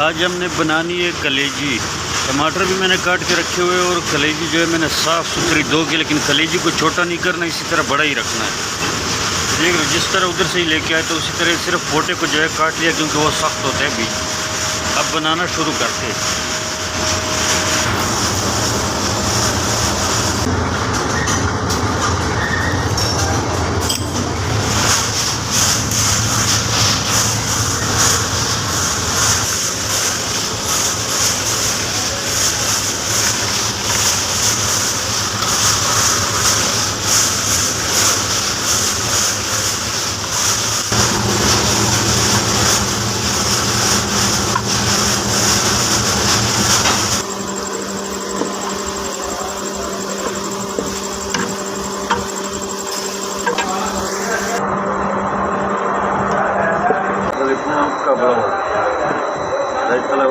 आज हमने बनानी है कलेजी। टमाटर भी मैंने काट के रखे हुए और कलेजी जो है मैंने साफ़ सुथरी धो के, लेकिन कलेजी को छोटा नहीं करना, इसी तरह बड़ा ही रखना है। देख लो जिस तरह उधर से ही लेके आए तो उसी तरह सिर्फ पोटे को जो है काट लिया, क्योंकि वो सख्त होता है बीज। अब बनाना शुरू करते हैं। Cabrão, daí pela